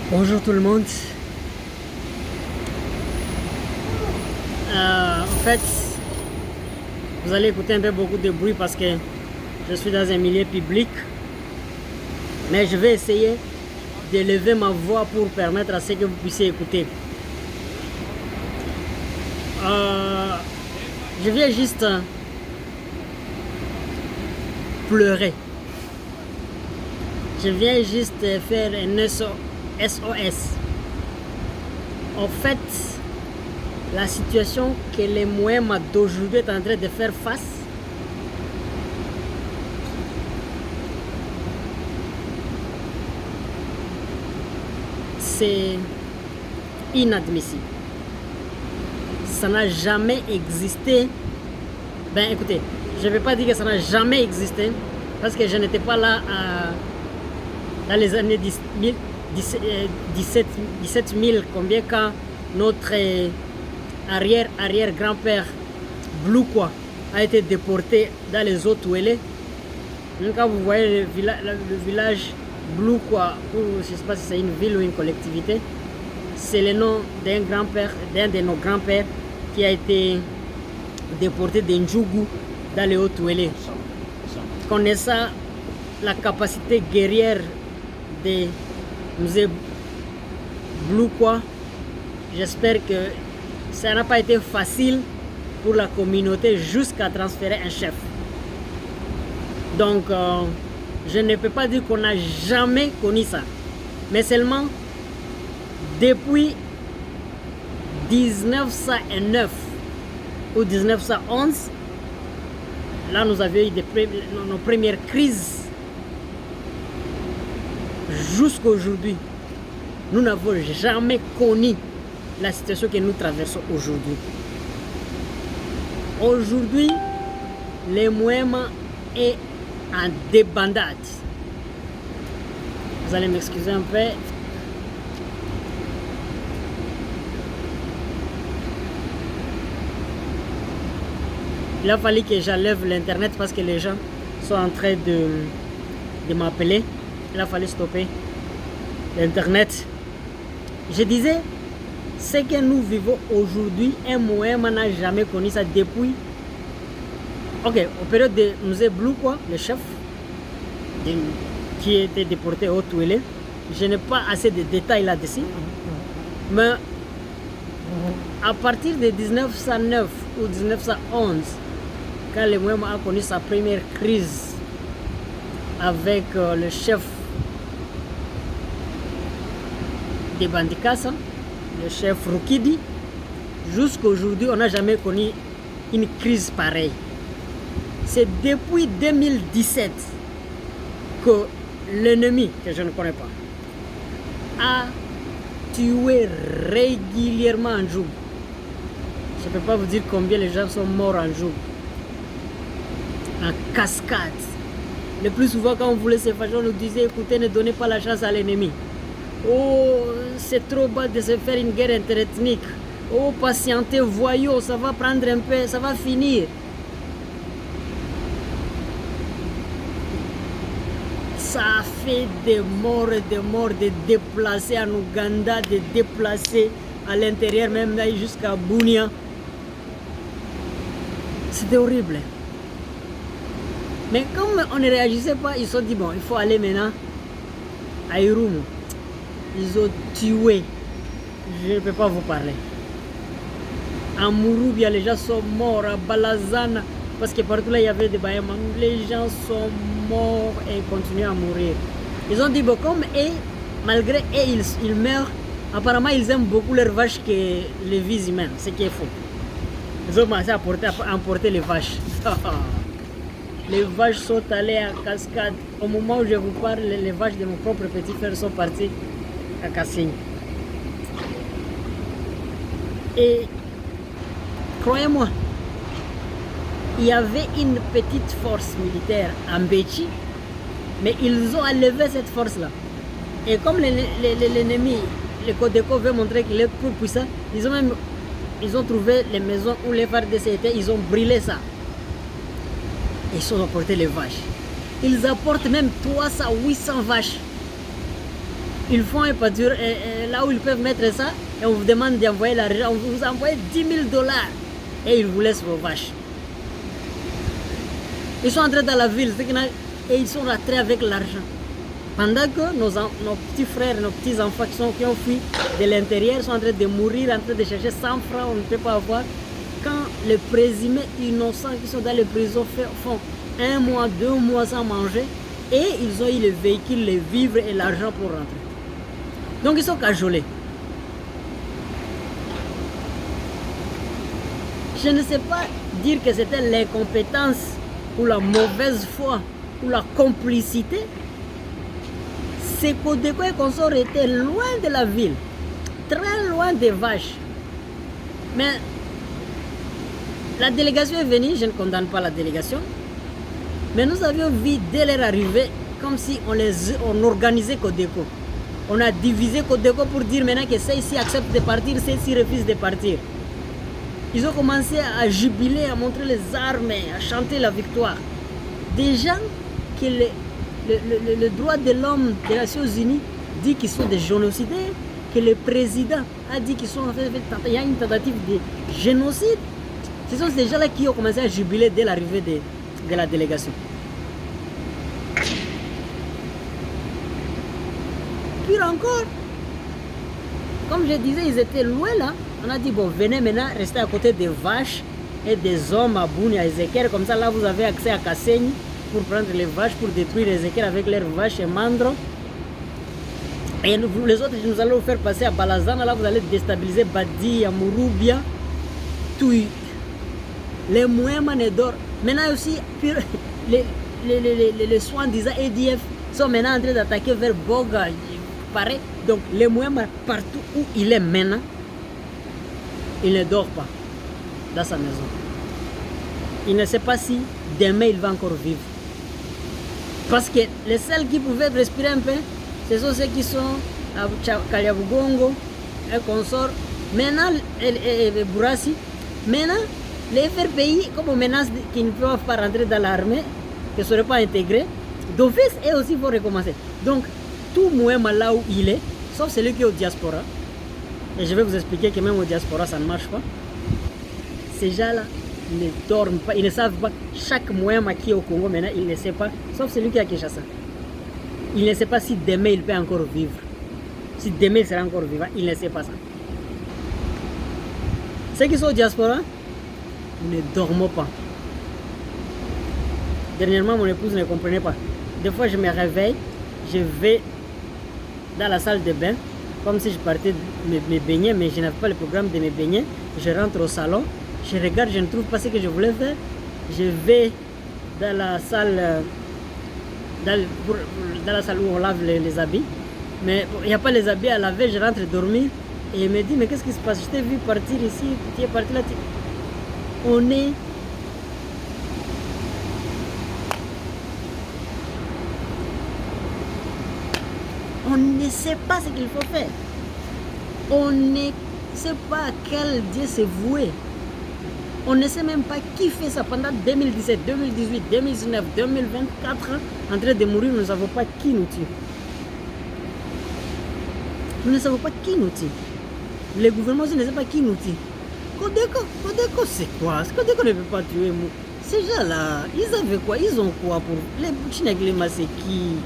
Bonjour tout le monde. En fait, vous allez écouter un peu beaucoup de bruit parce que je suis dans un milieu public. Mais je vais essayer d'élever ma voix pour permettre à ce que vous puissiez écouter. Je viens juste pleurer. Je viens juste faire un SOS. En fait, la situation que les Moema d'aujourd'hui est en train de faire face, c'est inadmissible. Ça n'a jamais existé. Ben écoutez, je ne vais pas dire que ça n'a jamais existé parce que je n'étais pas là dans les années 17 000, combien quand notre arrière-grand-père Bloukwa a été déporté dans les eaux Touélé. Donc quand vous voyez le village Bloukwa, je ne sais pas si c'est une ville ou une collectivité, c'est le nom d'un grand-père, d'un de nos grands-pères qui a été déporté d'Ndjougou dans les Hauts-Touélé. Connaissant la capacité guerrière de Mzee Bloukwa, j'espère que ça n'a pas été facile pour la communauté jusqu'à transférer un chef. Donc, je ne peux pas dire qu'on n'a jamais connu ça, mais seulement depuis 1909 ou 1911, là nous avions eu nos premières crises. Jusqu'à aujourd'hui, nous n'avons jamais connu la situation que nous traversons aujourd'hui. Aujourd'hui, les Moema est en débandade. Vous allez m'excuser un peu. Il a fallu que j'enlève l'internet parce que les gens sont en train de m'appeler. Il a fallu stopper l'internet. Je disais, ce que nous vivons aujourd'hui, un Moema n'a jamais connu ça depuis. Ok, au période de Mzee Bloukwa, le chef qui était déporté au Touélé. Je n'ai pas assez de détails là-dessus. Mais à partir de 1909 ou 1911, quand le Moema a connu sa première crise avec le chef de Bandikassa, le chef Rukidi, jusqu'à aujourd'hui, on n'a jamais connu une crise pareille. C'est depuis 2017 que l'ennemi, que je ne connais pas, a tué régulièrement Ndjougou. Je ne peux pas vous dire combien les gens sont morts en Ndjougou. En cascade. Le plus souvent, quand on voulait se fâcher, on nous disait écoutez, ne donnez pas la chance à l'ennemi. Oh, c'est trop bas de se faire une guerre interethnique. Oh, patientez, voyons, ça va prendre un peu, ça va finir. Ça a fait des morts, de déplacés en Ouganda, de déplacés à l'intérieur, même là jusqu'à Bunia. C'était horrible. Mais comme on ne réagissait pas, ils se sont dit bon, il faut aller maintenant à Irumu. Ils ont tué. Je ne peux pas vous parler. À Mouroubia, les gens sont morts. À Balazana, parce que partout là, il y avait des Bayama. Les gens sont morts et continuent à mourir. Ils ont dit, bon, comme eux, malgré eux, ils meurent, apparemment, ils aiment beaucoup leurs vaches que les vies humaines. Ce qui est faux. Ils ont commencé à emporter les vaches. Les vaches sont allées à cascade. Au moment où je vous parle, les vaches de mon propre petit frère sont parties à Kassing. Et croyez-moi, il y avait une petite force militaire en Béchi, mais ils ont enlevé cette force-là. Et comme l'ennemi, le Codeco veut montrer qu'il est plus puissant, ils ont trouvé les maisons où les FARDC étaient, ils ont brûlé ça. Ils ont apporté les vaches. Ils apportent même 300, 800 vaches. ils font un pâture là où ils peuvent mettre ça et on vous demande d'envoyer l'argent, on vous envoie 10 000 $ et ils vous laissent vos vaches. Ils sont entrés dans la ville et ils sont rentrés avec l'argent. Pendant que nos petits frères, nos petits enfants qui ont fui de l'intérieur sont en train de mourir, en train de chercher 100 francs, on ne peut pas avoir. Quand les présumés innocents qui sont dans les prisons font 1 mois, 2 mois sans manger, et ils ont eu les véhicules, les vivres et l'argent pour rentrer. Donc ils sont cajolés. Je ne sais pas dire que c'était l'incompétence ou la mauvaise foi ou la complicité. Ces Codeco et consorts étaient loin de la ville, très loin des vaches. Mais la délégation est venue, je ne condamne pas la délégation, mais nous avions vu dès leur arrivée comme si on organisait Codeco. On a divisé Codeco pour dire maintenant que ceux-ci acceptent de partir, ceux-ci refusent de partir. Ils ont commencé à jubiler, à montrer les armes, à chanter la victoire. Des gens que le droit de l'homme des Nations Unies dit qu'ils sont des génocidaires, que le président a dit qu'ils sont en fait, il y a une tentative de génocide. Ce sont ces gens-là qui ont commencé à jubiler dès l'arrivée de la délégation. Puis encore, comme je disais, ils étaient loin là. On a dit, bon, venez maintenant rester à côté des vaches et des hommes à Bouni, à Ézéchiel. Comme ça, là, vous avez accès à Kasseni pour prendre les vaches, pour détruire Ézéchiel avec leurs vaches et mandres. Et les autres, nous allons vous faire passer à Balazana. Là, vous allez déstabiliser Badi, Amourubia, Touy. Les Mouema Nedor. Maintenant aussi, les soins disant EDF sont maintenant en train d'attaquer vers Boga. Pareil. Donc, les Mouema, partout où il est maintenant, il ne dort pas dans sa maison. Il ne sait pas si demain il va encore vivre. Parce que les seuls qui pouvaient respirer un peu, ce sont ceux qui sont à Kaliabugongo, et consort. Maintenant, Bourassi, maintenant, les FRPI, comme on menace qu'ils ne peuvent pas rentrer dans l'armée, qu'ils ne seraient pas intégrés, d'office, et aussi vont recommencer. Donc, tout Mouema là où il est, sauf celui qui est au diaspora, et je vais vous expliquer que même au diaspora, ça ne marche pas. Ces gens-là ne dorment pas, ils ne savent pas. Chaque Mouema qui est au Congo maintenant, il ne sait pas, sauf celui qui est à Kinshasa. Il ne sait pas si demain il peut encore vivre. Si demain il sera encore vivant, il ne sait pas ça. Ceux qui sont au diaspora, ne dorment pas. Dernièrement, mon épouse ne comprenait pas. Des fois, je me réveille, je vais dans la salle de bain, comme si je partais me baigner, mais je n'avais pas le programme de me baigner. Je rentre au salon, je regarde, je ne trouve pas ce que je voulais faire. Je vais dans la salle, dans la salle où on lave les habits, mais il n'y a pas les habits à laver. Je rentre dormir et il me dit, mais qu'est-ce qui se passe? Je t'ai vu partir ici, tu es parti là. On ne sait pas ce qu'il faut faire. On ne sait pas à quel Dieu se vouer. On ne sait même pas qui fait ça pendant 2017, 2018, 2019, 2024 ans, en train de mourir. Nous ne savons pas qui nous tue. Nous ne savons pas qui nous tue. Le gouvernement aussi ne sait pas qui nous tue. Codeco c'est quoi? Codeco ne peut pas tuer. Ces gens-là, ils avaient quoi? Ils ont quoi pour les Chinagléma, c'est qui?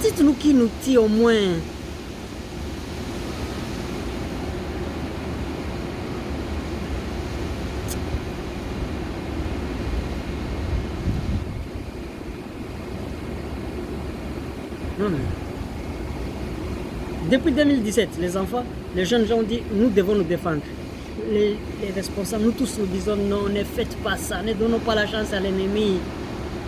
Dites-nous qui nous tue au moins. Non, mais... Depuis 2017, les enfants, les jeunes gens ont dit, nous devons nous défendre. Les responsables, nous tous nous disons non, ne faites pas ça, ne donnons pas la chance à l'ennemi.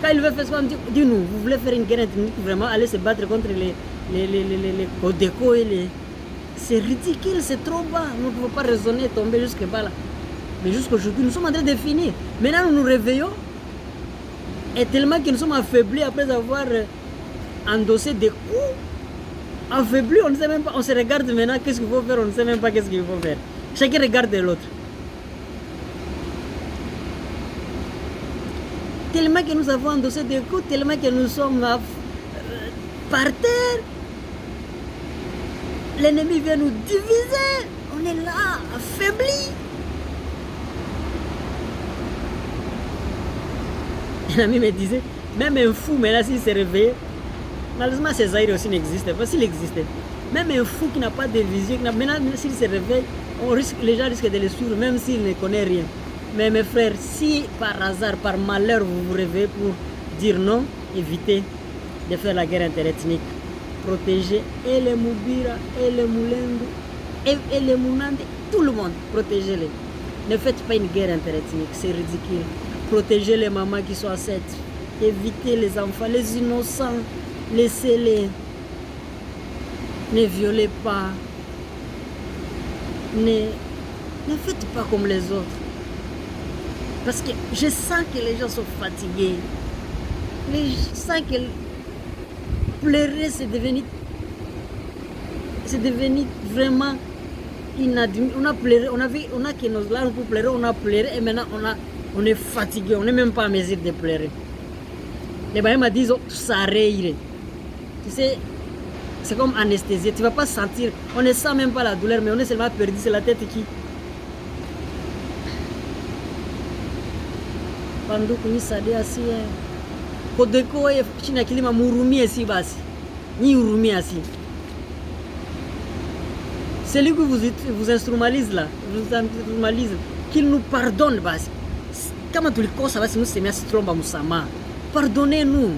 Quand il veut faire ça, dis-nous, vous voulez faire une guerre ethnique, vraiment aller se battre contre les Codeco et les... C'est ridicule, c'est trop bas, nous ne pouvons pas raisonner, tomber jusque bas là. Mais jusqu'aujourd'hui, nous sommes en train de finir. Maintenant, nous nous réveillons, et tellement que nous sommes affaiblis après avoir endossé des coups, affaiblis, on ne sait même pas, on se regarde maintenant, qu'est-ce qu'il faut faire, on ne sait même pas qu'est-ce qu'il faut faire. Chacun regarde l'autre. Tellement que nous avons endossé des coups, tellement que nous sommes par terre. l'ennemi vient nous diviser. On est là, affaiblis. Un ami me disait, même un fou, mais là, s'il s'est réveillé, malheureusement, ces Zaïre aussi n'existait pas. S'il existait, même un fou qui n'a pas de vision, maintenant, s'il se réveille, les gens risquent de le suivre, même s'il ne connaît rien. Mais mes frères, si par hasard, par malheur, vous vous réveillez pour dire non, évitez de faire la guerre interethnique. Protégez et les Moubira, et les Moulendu, et les Mounandi, tout le monde, protégez-les. Ne faites pas une guerre interethnique, c'est ridicule. Protégez les mamans qui sont enceintes. Évitez les enfants, les innocents. Laissez-les. Ne violez pas. Ne faites pas comme les autres. Parce que je sens que les gens sont fatigués. Je sens que pleurer, c'est devenu vraiment inadmissible. On a pleuré, on a que nos larmes pour pleurer, on a pleuré et maintenant on est fatigué, on n'est même pas en mesure de pleurer. Les Bahama disent ça réirait. Tu sais, c'est comme anesthésie, tu ne vas pas sentir, on ne sent même pas la douleur, mais on est seulement perdu, c'est la tête qui. Panduku ni sadia si kodeko ye china kilima murumie si basi ni urumie asi. Celui que vous instrumentalise là, vous instrumentalise, qu'il nous pardonne basi. Kama tulikosa basi nusemea sitromba musama. Pardonnez-nous.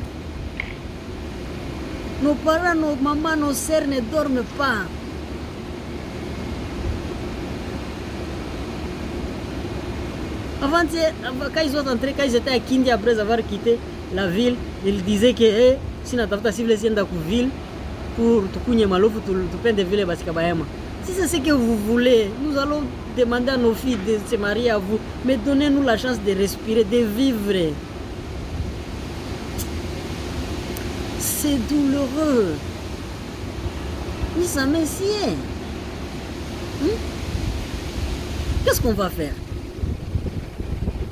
Nos parents, nos mamans, nos sœurs ne dorment pas. Avant, quand ils sont entrés, quand ils étaient à Kindi après avoir quitté la ville, ils disaient que si nous avons ciblé la ville pour tukunye malofu tupende vile basi kabayama. Si c'est ce que vous voulez, nous allons demander à nos filles de se marier à vous, mais donnez-nous la chance de respirer, de vivre. C'est douloureux. Ni ça messier. Qu'est-ce qu'on va faire?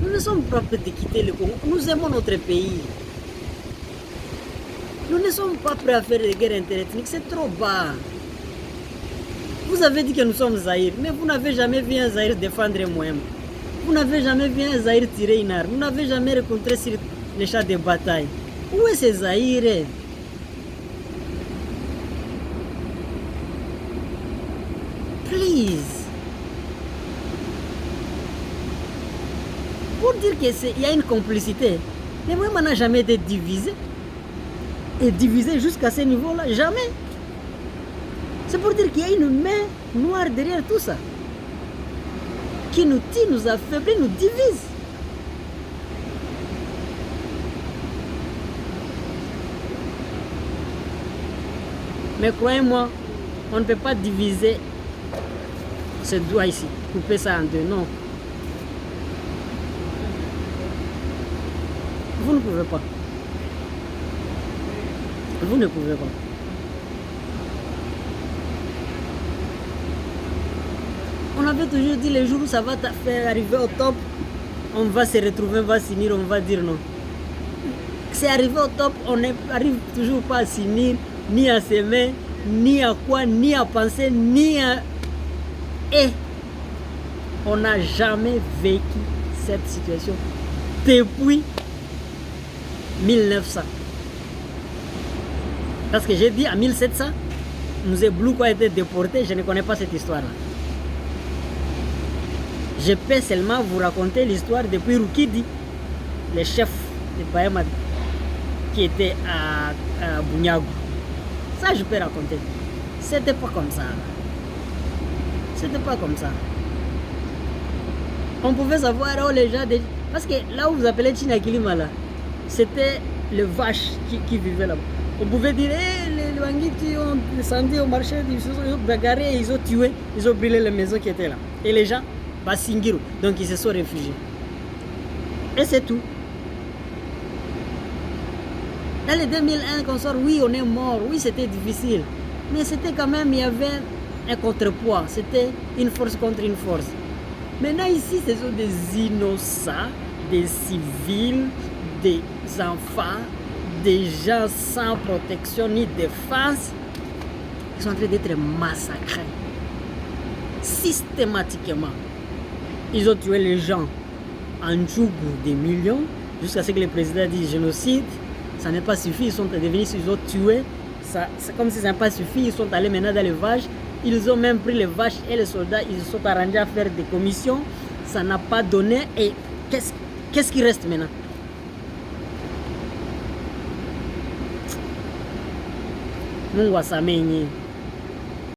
Nous ne sommes pas prêts de quitter le Congo. Nous aimons notre pays. Nous ne sommes pas prêts à faire des guerres interethniques. C'est trop bas. Vous avez dit que nous sommes Zaïre, mais vous n'avez jamais vu un Zaïre défendre moi-même. Vous n'avez jamais vu un Zaïre tirer une arme. Vous n'avez jamais rencontré sur les champs de bataille. Où est ce Zaïre? Please. Pour dire qu'il y a une complicité. Mais moi, on n'a jamais été divisé. Et divisé jusqu'à ce niveau-là, jamais. C'est pour dire qu'il y a une main noire derrière tout ça. Qui nous tue, nous affaiblit, nous divise. Mais croyez-moi, on ne peut pas diviser ce doigt ici, couper ça en deux, non. Vous ne pouvez pas. Vous ne pouvez pas. On avait toujours dit les jours où ça va faire arriver au top, on va se retrouver, on va s'unir, on va dire non. C'est arrivé au top, on n'arrive toujours pas à s'unir, ni à s'aimer, ni à quoi, ni à penser, ni à... Et on n'a jamais vécu cette situation depuis 1900. Parce que j'ai dit en 1700, Mzee Blue a été déporté, je ne connais pas cette histoire-là. Je peux seulement vous raconter l'histoire depuis Rukidi, le chef de Bahama qui était à Bunyagu. Ça, je peux raconter. C'était pas comme ça. C'était pas comme ça. On pouvait savoir où les gens... Parce que là où vous appelez Chinakilima, là, c'était les vaches qui vivaient là-bas. On pouvait dire, les Wangiti ont descendu au marché, ils ont bagarré, ils ont tué, ils ont brûlé les maisons qui étaient là. Et les gens, Basingiru, donc ils se sont réfugiés. Et c'est tout. Dans les 2001, qu'on sort, oui, on est mort, oui, c'était difficile. Mais c'était quand même, il y avait un contrepoids. C'était une force contre une force. Maintenant, ici, ce sont des innocents, des civils, des enfants, des gens sans protection ni défense Ils sont en train d'être massacrés. Systématiquement. Ils ont tué les gens en Djougou des millions, jusqu'à ce que le président dise génocide. Ça n'est pas suffi, ils sont devenus, ils ont tué. C'est comme si ça n'a pas suffi, ils sont allés maintenant dans les vaches. Ils ont même pris les vaches et les soldats, ils se sont arrangés à faire des commissions. Ça n'a pas donné. Et qu'est-ce qui reste maintenant? Mungu asamehe.